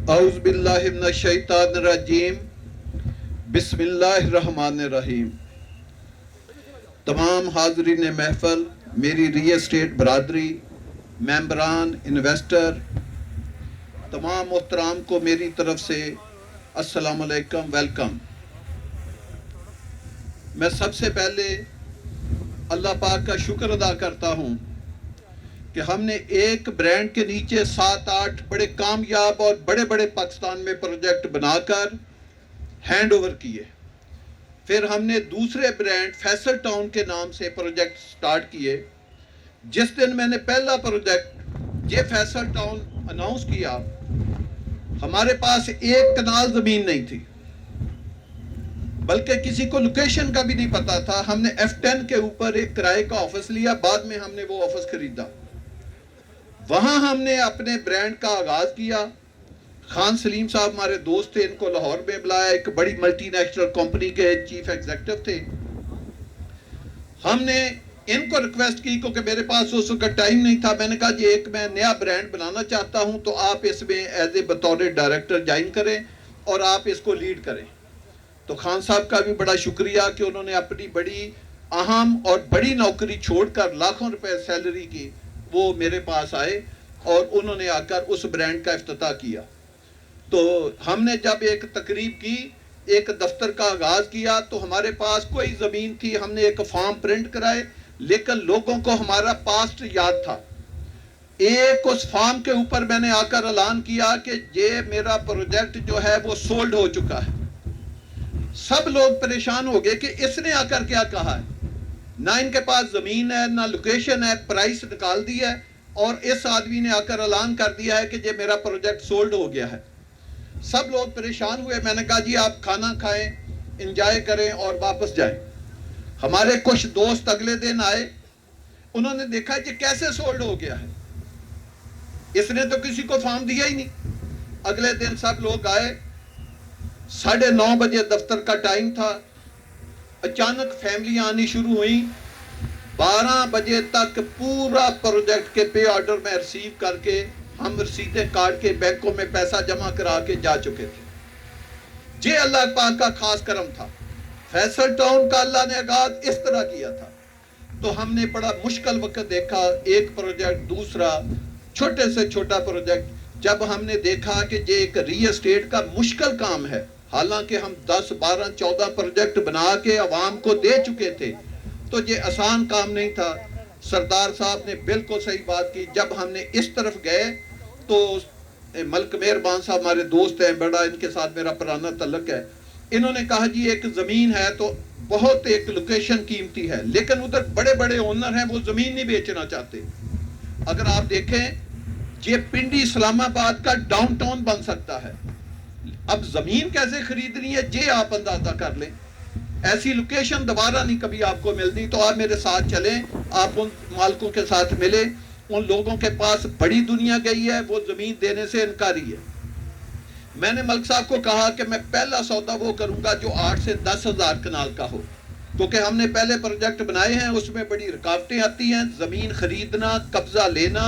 اعوذ باللہ من الشیطان الرجیم بسم اللہ الرحمن الرحیم۔ تمام حاضرین محفل، میری ریل اسٹیٹ برادری، ممبران، انویسٹر، تمام محترام کو میری طرف سے السلام علیکم، ویلکم۔ میں سب سے پہلے اللہ پاک کا شکر ادا کرتا ہوں کہ ہم نے ایک برانڈ کے نیچے 7-8 بڑے کامیاب اور بڑے بڑے پاکستان میں پروجیکٹ بنا کر ہینڈ اوور کیے۔ پھر ہم نے دوسرے برانڈ فیصل ٹاؤن کے نام سے پروجیکٹ سٹارٹ کیے۔ جس دن میں نے پہلا پروجیکٹ یہ فیصل ٹاؤن اناؤنس کیا، ہمارے پاس ایک کنال زمین نہیں تھی، بلکہ کسی کو لوکیشن کا بھی نہیں پتا تھا۔ ہم نے F10 کے اوپر ایک کرائے کا آفس لیا، بعد میں ہم نے وہ آفس خریدا۔ وہاں ہم نے اپنے برانڈ کا آغاز کیا۔ خان سلیم صاحب ہمارے دوست تھے، ان کو لاہور میں بلایا، ایک بڑی ملٹی نیشنل کمپنی کے چیف ایگزیکٹو تھے۔ ہم نے ان کو ریکویسٹ کی کیونکہ میرے پاس اس وقت ٹائم نہیں تھا۔ میں نے کہا جی ایک میں نیا برانڈ بنانا چاہتا ہوں، تو آپ اس میں ایز اے بطور ڈائریکٹر جوائن کریں اور آپ اس کو لیڈ کریں۔ تو خان صاحب کا بھی بڑا شکریہ کہ انہوں نے اپنی بڑی اہم اور بڑی نوکری چھوڑ کر لاکھوں روپے سیلری کی وہ میرے پاس آئے اور انہوں نے آ کر اس برانڈ کا افتتاح کیا۔ تو ہم نے جب ایک تقریب کی، ایک دفتر کا آغاز کیا، تو ہمارے پاس کوئی زمین تھی، ہم نے ایک فارم پرنٹ کرائے، لیکن لوگوں کو ہمارا پاسٹ یاد تھا۔ ایک اس فارم کے اوپر میں نے آ کر اعلان کیا کہ یہ میرا پروجیکٹ جو ہے وہ سولڈ ہو چکا ہے۔ سب لوگ پریشان ہو گئے کہ اس نے آ کر کیا کہا ہے، نہ ان کے پاس زمین ہے، نہ لوکیشن ہے، پرائس نکال دی ہے، اور اس آدمی نے آ کر اعلان کر دیا ہے کہ یہ میرا پروجیکٹ سولڈ ہو گیا ہے۔ سب لوگ پریشان ہوئے۔ میں نے کہا جی آپ کھانا کھائیں، انجوائے کریں اور واپس جائیں۔ ہمارے کچھ دوست اگلے دن آئے، انہوں نے دیکھا کہ کیسے سولڈ ہو گیا ہے، اس نے تو کسی کو فارم دیا ہی نہیں۔ اگلے دن سب لوگ آئے، 9:30 بجے دفتر کا ٹائم تھا۔ اچانک فیملی آنی شروع ہوئی۔ 12 بجے تک پورا پروجیکٹ کے پے آرڈر میں ریسیو کر کے ہم رسیدیں کاٹ کے بینکوں میں پیسہ جمع کرا کے جا چکے تھے۔ یہ اللہ پاک کا خاص کرم تھا۔ فیصل ٹاؤن کا اللہ نے آغاز اس طرح کیا تھا۔ تو ہم نے بڑا مشکل وقت دیکھا، ایک پروجیکٹ دوسرا، چھوٹے سے چھوٹا پروجیکٹ۔ جب ہم نے دیکھا کہ یہ ایک ریل اسٹیٹ کا مشکل کام ہے، حالانکہ ہم 10 12 14 پروجیکٹ بنا کے عوام کو دے چکے تھے، تو یہ آسان کام نہیں تھا۔ سردار صاحب نے بالکل صحیح بات کی۔ جب ہم نے اس طرف گئے تو ملک مہربان صاحب ہمارے دوست ہیں، بڑا ان کے ساتھ میرا پرانا تعلق ہے، انہوں نے کہا جی ایک زمین ہے تو بہت ایک لوکیشن قیمتی ہے، لیکن ادھر بڑے بڑے اونر ہیں، وہ زمین نہیں بیچنا چاہتے۔ اگر آپ دیکھیں یہ پنڈی اسلام آباد کا ڈاؤن ٹاؤن بن سکتا ہے، اب زمین کیسے خریدنی ہے یہ آپ اندازہ کر لیں۔ ایسی لوکیشن دوبارہ نہیں کبھی آپ کو ملتی۔ تو آپ میرے ساتھ چلیں، آپ ان مالکوں کے ساتھ ملیں۔ ان لوگوں کے پاس بڑی دنیا گئی ہے، وہ زمین دینے سے انکاری ہے۔ میں نے ملک صاحب کو کہا کہ میں پہلا سودا وہ کروں گا جو 8 سے 10 ہزار کنال کا ہو، کیونکہ ہم نے پہلے پروجیکٹ بنائے ہیں، اس میں بڑی رکاوٹیں آتی ہیں۔ زمین خریدنا، قبضہ لینا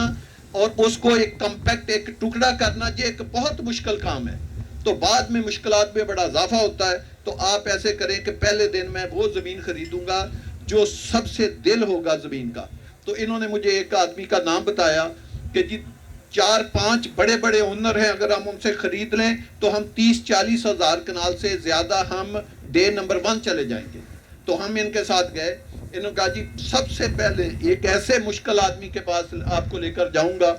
اور اس کو ایک کمپیکٹ ایک ٹکڑا کرنا، یہ ایک بہت مشکل کام ہے، تو بعد میں مشکلات میں بڑا اضافہ ہوتا ہے۔ تو آپ ایسے کریں کہ پہلے دن میں وہ زمین خریدوں گا جو سب سے دل ہوگا زمین کا۔ تو انہوں نے مجھے ایک آدمی کا نام بتایا کہ جی 4-5 بڑے بڑے اونر ہیں، اگر ہم ان سے خرید لیں تو ہم 30-40 ہزار کنال سے زیادہ ہم ڈے نمبر 1 چلے جائیں گے۔ تو ہم ان کے ساتھ گئے۔ انہوں نے کہا جی سب سے پہلے ایک ایسے مشکل آدمی کے پاس آپ کو لے کر جاؤں گا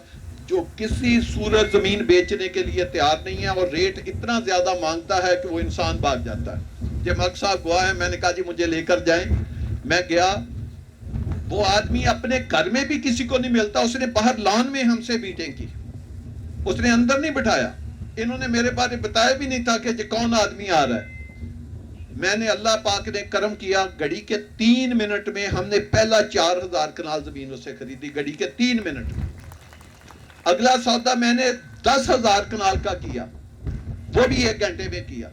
جو کسی صورت زمین بیچنے کے لیے تیار نہیں ہے، اور ریٹ اتنا زیادہ مانگتا ہے کہ وہ انسان بھاگ جاتا ہے۔ یہ ملک صاحب گواہ ہے۔ میں نے کہا جی مجھے لے کر جائیں۔ میں گیا، وہ آدمی اپنے گھر میں بھی کسی کو نہیں ملتا، اس نے باہر لان میں ہم سے میٹنگ کی، اس نے اندر نہیں بٹھایا۔ انہوں نے میرے بارے بتایا بھی نہیں تھا کہ یہ کون آدمی آ رہا ہے۔ میں نے اللہ پاک نے کرم کیا، گھڑی کے 3 منٹ میں ہم نے پہلا 4000 کنال زمین اس سے خریدی، گھڑی کے 3 منٹ میں۔ اگلا سودا میں نے 10,000 کنال کا کیا، وہ بھی 1 گھنٹے میں کیا۔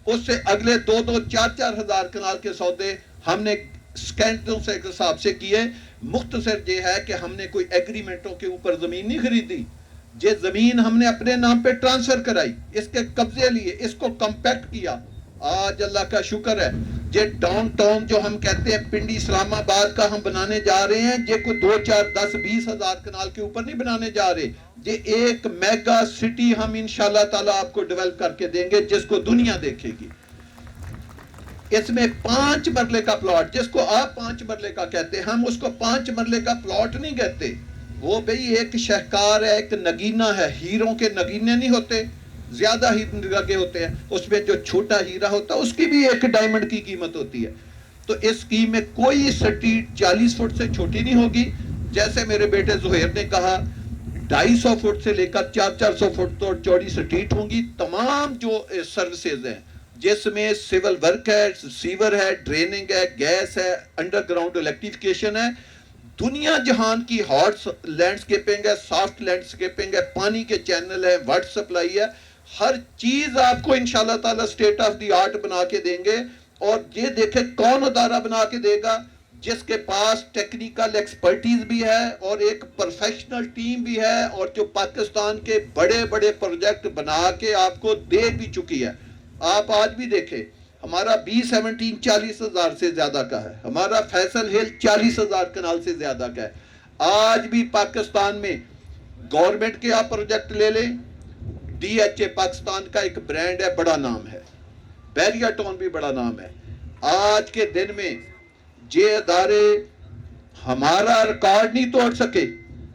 اس سے اگلے 2-2, 4-4 ہزار کنال کے سودے ہم نے سیکنڈوں سے حساب سے کیے۔ مختصر یہ ہے کہ ہم نے کوئی ایگریمنٹوں کے اوپر زمین نہیں خریدی، یہ زمین ہم نے اپنے نام پہ ٹرانسفر کرائی، اس کے قبضے لیے، اس کو کمپیکٹ کیا. آج اللہ کا شکر ہے یہ ڈاؤن ٹاؤن جو ہم کہتے ہیں پنڈی اسلام آباد کا ہم بنانے جا رہے ہیں، یہ کوئی 2 4 10 20 ہزار کنال کے اوپر نہیں بنانے جا رہے. یہ ایک میگا سٹی ہم انشاءاللہ تعالیٰ آپ کو ڈیولپ کر کے دیں گے جس کو دنیا دیکھے گی. اس میں 5 مرلے کا پلاٹ، جس کو آپ 5 مرلے کا کہتے ہیں، ہم اس کو 5 مرلے کا پلاٹ نہیں کہتے. وہ بھئی ایک شہکار ہے، ایک نگینہ ہے. ہیروں کے نگینے نہیں ہوتے، زیادہ ہیرے لگے ہوتے ہیں، اس میں جو چھوٹا ہیرا ہوتا ہے اس کی بھی ایک ڈائمنڈ کی قیمت ہوتی ہے. تو اس اسکیم میں کوئی سٹریٹ 40 فٹ سے چھوٹی نہیں ہوگی. جیسے میرے بیٹے زہیر نے کہا 250 فٹ سے لے کر 400 فٹ تو چوڑی سٹریٹ ہوں گی. تمام جو سروسز ہیں جس میں سول ورک ہے، سیور ہے، ڈریننگ ہے، گیس ہے، انڈر گراؤنڈ الیکٹریفیکیشن ہے، دنیا جہان کی ہارڈ لینڈسکیپنگ ہے، سافٹ لینڈسکیپنگ ہے، پانی کے چینل ہے، واٹر سپلائی ہے، ہر چیز آپ کو انشاءاللہ تعالی سٹیٹ آف دی آرٹ بنا کے دیں گے. اور یہ دیکھیں کون ادارہ بنا کے دے گا؟ جس کے پاس ٹیکنیکل ایکسپرٹیز بھی ہے اور ایک پروفیشنل ٹیم بھی ہے، اور جو پاکستان کے بڑے بڑے پروجیکٹ بنا کے آپ کو دے بھی چکی ہے. آپ آج بھی دیکھیں ہمارا B17 40 ہزار سے زیادہ کا ہے، ہمارا فیصل ہل 40 ہزار کنال سے زیادہ کا ہے. آج بھی پاکستان میں گورنمنٹ کے آپ پروجیکٹ لے لیں، DHA پاکستان کا ایک برانڈ ہے، بڑا نام ہے، بیریا ٹون بھی بڑا نام ہے. آج کے دن میں یہ ادارے ہمارا ریکارڈ نہیں توڑ سکے.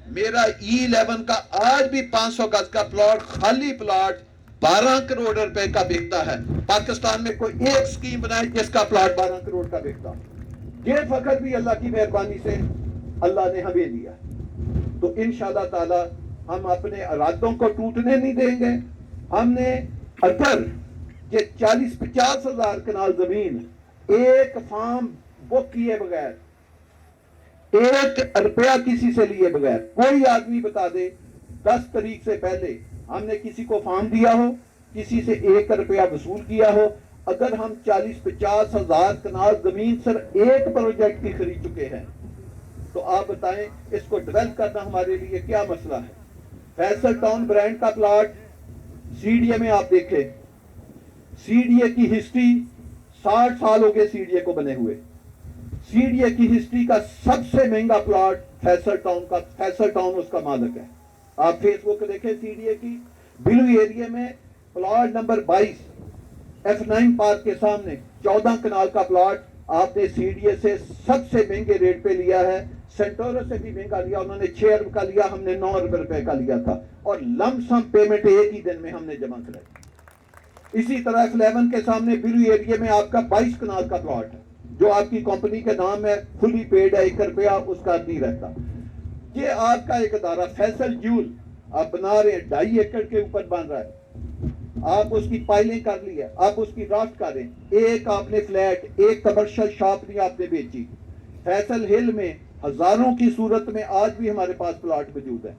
میرا E11 کا آج بھی 500 گز کا پلاٹ، خالی پلاٹ 12 کروڑ روپے کا بکتا ہے. پاکستان میں کوئی ایک سکیم بنائے جس کا پلاٹ 12 کروڑ کا بکتا. یہ فخر بھی اللہ کی مہربانی سے اللہ نے ہمیں دیا. تو انشاءاللہ تعالی ہم اپنے ارادوں کو ٹوٹنے نہیں دیں گے. ہم نے اگر یہ 40-50 ہزار کنال زمین ایک فارم بک کیے بغیر، 1 روپیہ کسی سے لیے بغیر، کوئی آدمی بتا دے 10 تاریخ سے پہلے ہم نے کسی کو فارم دیا ہو، کسی سے 1 روپیہ وصول کیا ہو، اگر ہم 40-50 ہزار کنال زمین صرف ایک پروجیکٹ کی خرید چکے ہیں، تو آپ بتائیں اس کو ڈیولپ کرنا ہمارے لیے کیا مسئلہ ہے. فیصل ٹاؤن برانڈ کا پلاٹ CDA میں آپ دیکھیں، CDA کی ہسٹری 60 سال ہو گئے CDA کو بنے ہوئے. CDA کی ہسٹری کا سب سے مہنگا پلاٹ فیصل ٹاؤن کا، فیصل ٹاؤن اس کا مالک ہے. آپ فیس بک دیکھیں CDA کی، بلو ایریا میں پلاٹ نمبر 22 F9 پارک کے سامنے 14 کنال کا پلاٹ آپ نے CDA سے سب سے مہنگے ریٹ پہ لیا ہے. سینٹورس سے بھی مہنگا لیا، انہوں نے 6 ارب کا لیا، ہم نے 9 ارب روپے کا لیا تھا، اور لم سم پیمنٹ ایک ہی دن میں ہم نے جمع کرائی. اسی طرح F11 کے سامنے بلو ایریا میں آپ کا 22 کنال کا پلاٹ ہے جو آپ کی کمپنی کے نام ہے، فلی پیڈ ہے، 1 روپیہ اس کا نہیں رہتا. یہ آپ کا ایک ادارہ فیصل جیول آپ بنا رہے ہیں، 2.5 ایکڑ کے اوپر بن رہا ہے. آپ اس کی پائلنگ کر لی ہے، آپ اس کی رافٹ کر رہے ہیں. ایک آپ نے فلیٹ، ایک کمرشل شاپ نہیں آپ نے بیچی. فیصل ہل میں ہزاروں کی صورت میں آج بھی ہمارے پاس پلاٹ موجود ہے.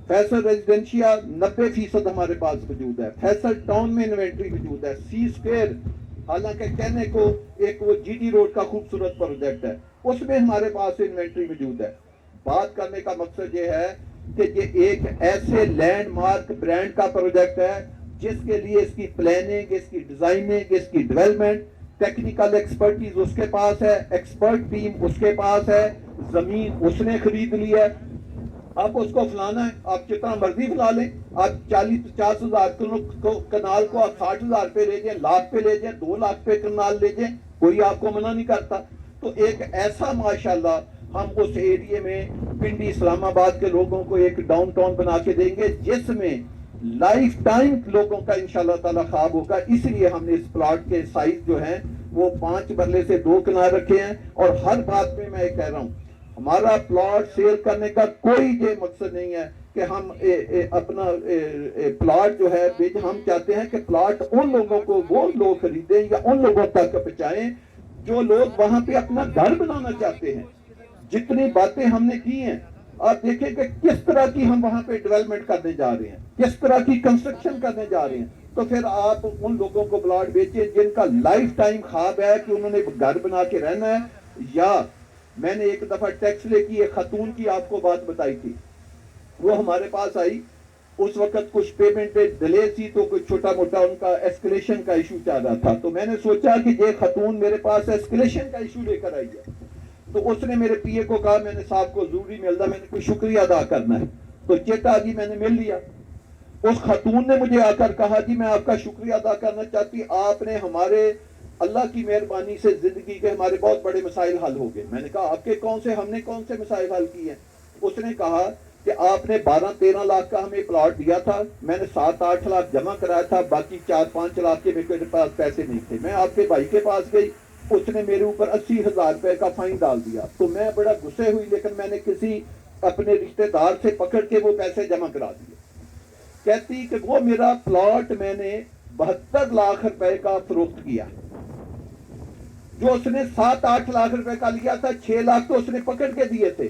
فیصل ریزیڈنشیا 90% ہمارے پاس موجود ہے. فیصل ٹاؤن میں انوینٹری موجود ہے. سی اسکوئر حالانکہ کہنے کو ایک وہ GT روڈ کا خوبصورت پروجیکٹ ہے، اس میں ہمارے پاس انوینٹری موجود ہے. بات کرنے کا مقصد یہ ہے کہ یہ ایک ایسے لینڈ مارک برانڈ کا پروجیکٹ ہے جس کے لیے اس کی پلاننگ، اس کی ڈیزائننگ، اس کی ڈیولپمنٹ، ٹیکنیکل ایکسپرٹیز اس کے پاس ہے، ایکسپرٹ ٹیم اس کے پاس ہے، زمین اس نے خرید لی ہے. آپ اس کو فلانا ہے، آپ جتنا مرضی فلا لیں. آپ 40-50 ہزار کنال کو آپ 60 ہزار پہ لے جائیں، لاکھ پہ لے جائیں، 2 لاکھ پہ کنال لے جائیں، کوئی آپ کو منع نہیں کرتا. تو ایک ایسا ماشاءاللہ ہم اس ایریے میں پنڈی اسلام آباد کے لوگوں کو ایک ڈاؤن ٹاؤن بنا کے دیں گے جس میں لائف ٹائم لوگوں کا انشاءاللہ تعالی خواب ہوگا. اس لیے ہم نے اس پلاٹ کے سائز جو ہیں وہ 5 مرلے سے 2 کنال رکھے ہیں. اور ہر بات میں یہ کہہ رہا ہوں، ہمارا پلاٹ سیل کرنے کا کوئی یہ مقصد نہیں ہے کہ ہم اپنا پلاٹ جو ہے ہم چاہتے ہیں کہ پلاٹ ان لوگوں کو وہ لوگ خریدیں یا ان لوگوں تک پہنچائیں جو لوگ وہاں پہ اپنا گھر بنانا چاہتے ہیں. جتنی باتیں ہم نے کی ہیں آپ دیکھیں کہ کس طرح کی ہم وہاں پہ ڈیولپمنٹ کرنے جا رہے ہیں، کس طرح کی کنسٹرکشن کرنے جا رہے ہیں. تو پھر آپ ان لوگوں کو پلاٹ بیچیں جن کا لائف ٹائم خواب ہے کہ انہوں نے گھر بنا کے رہنا ہے. یا میں نے ایک دفعہ ٹیکس لے کی ایک خاتون کی آپ کو بات بتائی تھی، وہ ہمارے پاس آئی، اس وقت کچھ پیمنٹ ڈیلے تھی تو کوئی چھوٹا موٹا ان کا ایسکلیشن کا ایشو چل رہا تھا. تو میں نے سوچا کہ یہ خاتون میرے پاس ایسکلیشن کا ایشو لے کر آئی ہے. تو اس نے میرے پی اے کو کہا میں نے صاحب کو ضروری ملتا, میں نے کوئی شکریہ ادا کرنا ہے. تو چیٹا جی میں نے مل لیا. اس خاتون نے مجھے آ کر کہا جی میں آپ کا شکریہ ادا کرنا چاہتی, آپ نے ہمارے اللہ کی مہربانی سے زندگی کے ہمارے بہت بڑے مسائل حل ہو گئے. میں نے کہا آپ کے کون سے, ہم نے کون سے مسائل حل کیے ہیں؟ اس نے کہا کہ آپ نے 12-13 لاکھ کا ہمیں پلاٹ دیا تھا, میں نے 7-8 لاکھ جمع کرایا تھا, باقی 4-5 لاکھ کے میرے پاس پیسے نہیں تھے. میں آپ کے بھائی کے پاس گئی, اس نے میرے اوپر 80,000 روپے کا فائن ڈال دیا. تو میں بڑا غصے ہوئی, لیکن میں نے کسی اپنے رشتہ دار سے پکڑ کے وہ پیسے جمع کرا دیے. کہتی کہ وہ میرا پلاٹ میں نے 72 لاکھ روپے کا فروخت کیا, جو اس نے 7-8 لاکھ روپے کا لیا تھا, 6 لاکھ تو اس نے پکڑ کے دیے تھے.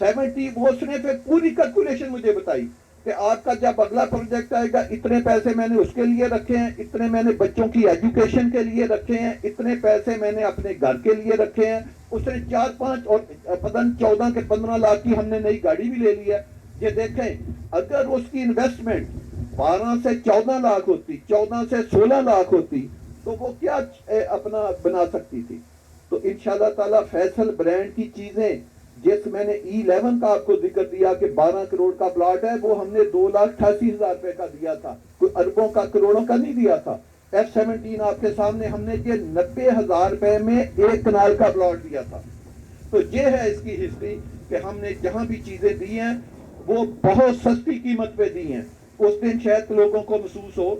70 وہ اس نے پھر پوری کیلکولیشن مجھے بتائی کہ آپ کا جب اگلا پروجیکٹ آئے گا اتنے پیسے میں نے اس کے لیے رکھے ہیں, اتنے میں نے بچوں کی ایجوکیشن کے لیے رکھے ہیں, اتنے پیسے میں نے اپنے گھر کے لیے رکھے ہیں. اس نے 4-5 اور پتہ 14 کے 15 لاکھ کی ہم نے نئی گاڑی بھی لے لی ہے. یہ دیکھیں اگر اس کی انویسٹمنٹ 12 سے 14 لاکھ ہوتی, 14 سے 16 لاکھ ہوتی, تو وہ کیا اپنا بنا سکتی تھی. تو انشاءاللہ تعالی فیصل برانڈ کی چیزیں, جس میں نے E11 کا آپ کو ذکر دیا کہ 12 کروڑ کا پلاٹ ہے, وہ ہم نے 2,88,000 روپے کا دیا تھا, کوئی اربوں کا کروڑوں کا نہیں دیا تھا. F17 آپ کے سامنے ہم نے یہ 90,000 روپے میں 1 کنال کا پلاٹ دیا تھا. تو یہ ہے اس کی ہسٹری کہ ہم نے جہاں بھی چیزیں دی ہیں وہ بہت سستی قیمت پہ دی ہیں. اس دن شاید لوگوں کو محسوس ہو.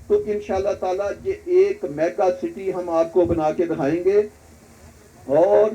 تو انشاءاللہ تعالیٰ یہ ایک میگا سٹی ہم آپ کو بنا کے دکھائیں گے, اور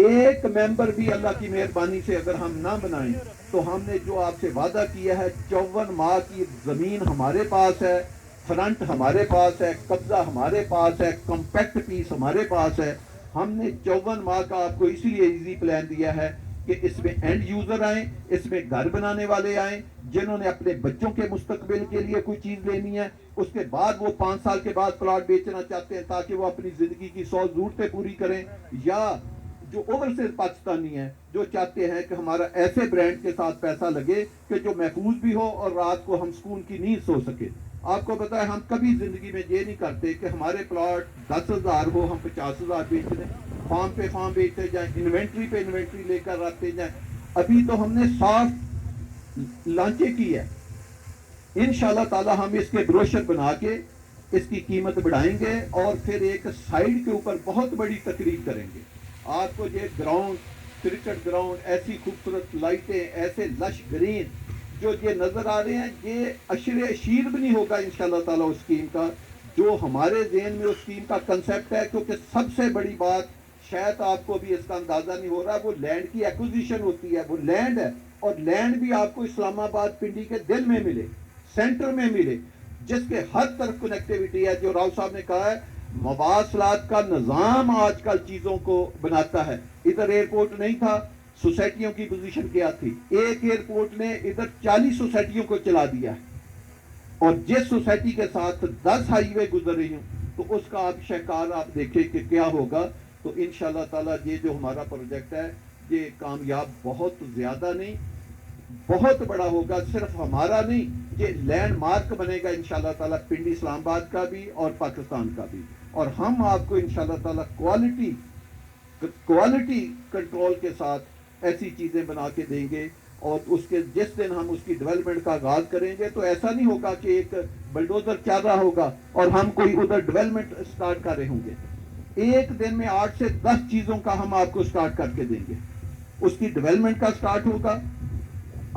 ایک ممبر بھی اللہ کی مہربانی سے اگر ہم نہ بنائیں تو ہم نے جو آپ سے وعدہ کیا ہے 54 ماہ کی زمین ہمارے پاس ہے, فرنٹ ہمارے پاس ہے, قبضہ ہمارے پاس ہے, کمپیکٹ پیس ہمارے پاس ہے. ہم نے 54 ماہ کا آپ کو اسی لیے ایزی پلان دیا ہے کہ اس میں اینڈ یوزر آئیں, اس میں گھر بنانے والے آئیں جنہوں نے اپنے بچوں کے مستقبل کے لیے کوئی چیز لینی ہے, اس کے بعد وہ 5 سال کے بعد پلاٹ بیچنا چاہتے ہیں تاکہ وہ اپنی زندگی کی 100 ضرورتیں پوری کریں, یا جو اوورسیز پاکستانی ہیں جو چاہتے ہیں کہ ہمارا ایسے برانڈ کے ساتھ پیسہ لگے کہ جو محفوظ بھی ہو اور رات کو ہم سکون کی نیند سو سکے. آپ کو پتا ہے ہم کبھی زندگی میں یہ نہیں کرتے کہ ہمارے پلاٹ 10,000 ہو ہم 50,000 بیچ دیں, فارم پہ فارم بیچتے جائیں, انوینٹری پہ انوینٹری لے کر رکھتے جائیں. ابھی تو ہم نے صاف لانچے کی ہے. انشاءاللہ تعالی ہم اس کے بروشر بنا کے اس کی قیمت بڑھائیں گے, اور پھر ایک سائیڈ کے اوپر بہت بڑی تقریب کریں گے. آپ کو یہ گراؤنڈ, کرکٹ گراؤنڈ, ایسی خوبصورت لائٹیں, ایسے لش گرین جو یہ نظر آ رہے ہیں, یہ عشر اشیر بھی نہیں ہوگا انشاءاللہ تعالی اس اسکیم کا جو ہمارے ذہن میں اس اسکیم کا کنسیپٹ ہے. کیونکہ سب سے بڑی بات شاید آپ کو بھی اس کا اندازہ نہیں ہو رہا, وہ لینڈ کی ایکوزیشن ہوتی ہے. وہ لینڈ ہے, اور لینڈ بھی آپ کو اسلام آباد پنڈی کے دل میں ملے, سینٹر میں ملے, جس کے ہر طرف کنیکٹیوٹی ہے. جو راؤ صاحب نے کہا ہے مواصلات کا نظام آج کل چیزوں کو بناتا ہے. ادھر ایئرپورٹ نہیں تھا, سوسائٹیوں کی پوزیشن کیا تھی, ایک ایئرپورٹ نے ادھر 40 سوسائٹیوں کو چلا دیا ہے, اور جس سوسائٹی کے ساتھ 10 ہائی وے گزر رہی ہوں تو اس کا آپ شہکار آپ دیکھیں کہ کیا ہوگا. تو انشاءاللہ تعالیٰ یہ جو ہمارا پروجیکٹ ہے یہ کامیاب بہت زیادہ نہیں, بہت بڑا ہوگا. صرف ہمارا نہیں, یہ لینڈ مارک بنے گا انشاءاللہ تعالیٰ پنڈی اسلام آباد کا بھی اور پاکستان کا بھی. اور ہم آپ کو انشاءاللہ تعالیٰ کوالٹی کنٹرول کے ساتھ ایسی چیزیں بنا کے دیں گے. اور اس کے جس دن ہم اس کی ڈیولپمنٹ کا آغاز کریں گے تو ایسا نہیں ہوگا کہ ایک بلڈوزر چل رہا ہوگا اور ہم کوئی ادھر ڈیولپمنٹ سٹارٹ کر رہے ہوں گے. ایک دن میں 8 سے 10 چیزوں کا ہم آپ کو سٹارٹ کر کے دیں گے. اس کی ڈیولپمنٹ کا سٹارٹ ہوگا.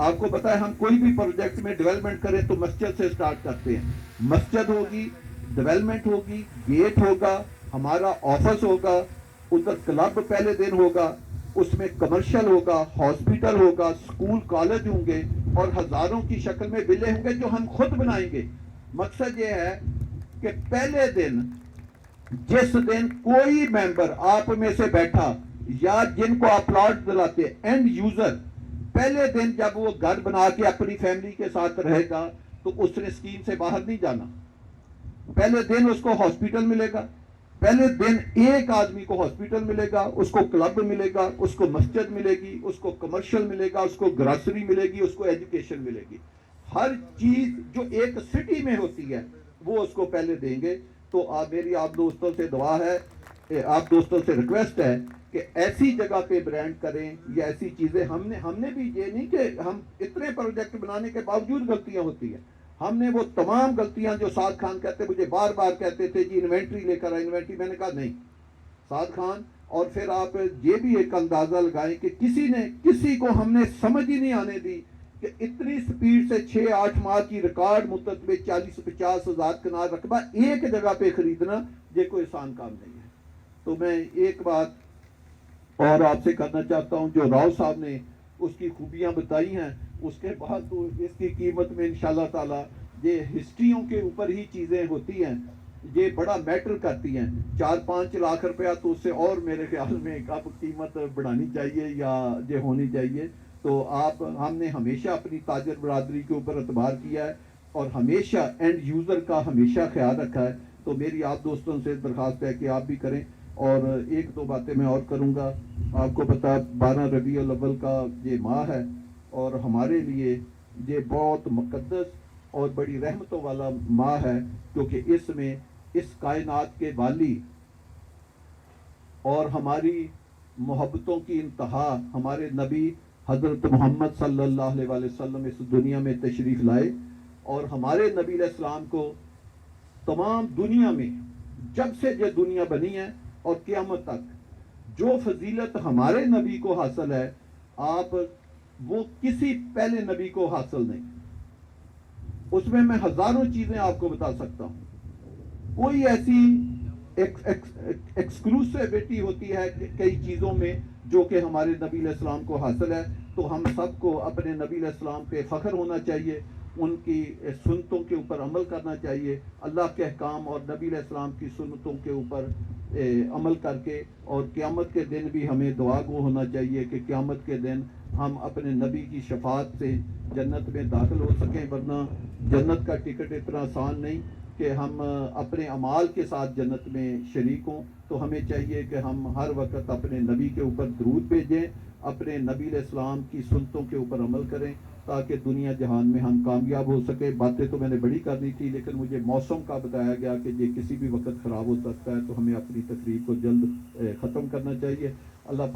آپ کو پتا ہے ہم کوئی بھی پروجیکٹ میں ڈیولپمنٹ کریں تو مسجد سے سٹارٹ کرتے ہیں. مسجد ہوگی, ڈیولپمنٹ ہوگی, گیٹ ہوگا, ہمارا آفس ہوگا, ادھر کلب پہلے دن ہوگا, اس میں کمرشل ہوگا, ہاسپٹل ہوگا, سکول کالج ہوں گے, اور ہزاروں کی شکل میں بلے ہوں گے جو ہم خود بنائیں گے. مقصد یہ ہے کہ پہلے دن جس دن کوئی ممبر آپ میں سے بیٹھا یا جن کو آپ پلاٹ دلاتے اینڈ یوزر, پہلے دن جب وہ گھر بنا کے اپنی فیملی کے ساتھ رہے گا تو اس نے اسکیم سے باہر نہیں جانا. پہلے دن اس کو ہاسپٹل ملے گا, پہلے دن ایک آدمی کو ہاسپٹل ملے گا, اس کو کلب ملے گا, اس کو مسجد ملے گی, اس کو کمرشل ملے گا, اس کو گراسری ملے گی, اس کو ایجوکیشن ملے گی. ہر چیز جو ایک سٹی میں ہوتی ہے وہ اس کو پہلے دیں گے. تو میری آپ دوستوں سے دعا ہے, آپ دوستوں سے ریکویسٹ ہے کہ ایسی جگہ پہ برانڈ کریں یا ایسی چیزیں. ہم نے بھی یہ نہیں کہ ہم اتنے پروجیکٹ بنانے کے باوجود غلطیاں ہوتی ہیں. ہم نے وہ تمام غلطیاں جو سعد خان کہتے مجھے بار بار کہتے تھے جی انوینٹری لے کر انوینٹری, میں نے کہا نہیں سعد خان. اور پھر آپ یہ بھی ایک اندازہ لگائیں کہ کسی کو ہم نے سمجھ ہی نہیں آنے دی کہ اتنی سپیڈ سے 6-8 ماہ کی ریکارڈ مدت میں 40-50 ہزار کنال رقبہ ایک جگہ پہ خریدنا یہ کوئی آسان کام نہیں ہے. تو میں ایک بات اور آپ سے کرنا چاہتا ہوں, جو راؤ صاحب نے اس کی خوبیاں بتائی ہیں, اس کے بعد تو اس کی قیمت میں انشاءاللہ تعالی یہ ہسٹریوں کے اوپر ہی چیزیں ہوتی ہیں, یہ بڑا میٹر کرتی ہیں. 4-5 لاکھ روپیہ تو اس سے اور میرے خیال میں اب قیمت بڑھانی چاہیے یا یہ ہونی چاہیے. تو ہم نے ہمیشہ اپنی تاجر برادری کے اوپر اعتبار کیا ہے اور ہمیشہ اینڈ یوزر کا ہمیشہ خیال رکھا ہے. تو میری آپ دوستوں سے درخواست ہے کہ آپ بھی کریں. اور 1-2 باتیں میں اور کروں گا. آپ کو پتا 12 ربیع الاول کا یہ ماہ ہے اور ہمارے لیے یہ بہت مقدس اور بڑی رحمتوں والا ماہ ہے, کیونکہ اس میں اس کائنات کے والی اور ہماری محبتوں کی انتہا ہمارے نبی حضرت محمد صلی اللہ علیہ وسلم اس دنیا میں تشریف لائے. اور ہمارے نبی علیہ السلام کو تمام دنیا میں جب سے یہ دنیا بنی ہے اور قیامت تک جو فضیلت ہمارے نبی کو حاصل ہے آپ وہ کسی پہلے نبی کو حاصل نہیں. اس میں ہزاروں چیزیں آپ کو بتا سکتا ہوں. کوئی ایسی ایکسکلوسیوٹی ہوتی ہے کئی چیزوں میں جو کہ ہمارے نبی علیہ السلام کو حاصل ہے. تو ہم سب کو اپنے نبی علیہ السلام پہ فخر ہونا چاہیے, ان کی سنتوں کے اوپر عمل کرنا چاہیے, اللہ کے احکام اور نبی علیہ السلام کی سنتوں کے اوپر عمل کر کے. اور قیامت کے دن بھی ہمیں دعا گو ہونا چاہیے کہ قیامت کے دن ہم اپنے نبی کی شفاعت سے جنت میں داخل ہو سکیں, ورنہ جنت کا ٹکٹ اتنا آسان نہیں کہ ہم اپنے اعمال کے ساتھ جنت میں شریک ہوں. تو ہمیں چاہیے کہ ہم ہر وقت اپنے نبی کے اوپر درود بھیجیں, اپنے نبی علیہ السلام کی سنتوں کے اوپر عمل کریں تاکہ دنیا جہان میں ہم کامیاب ہو سکے. باتیں تو میں نے بڑی کرنی تھی لیکن مجھے موسم کا بتایا گیا کہ یہ کسی بھی وقت خراب ہو سکتا ہے, تو ہمیں اپنی تقریر کو جلد ختم کرنا چاہیے. اللہ پاک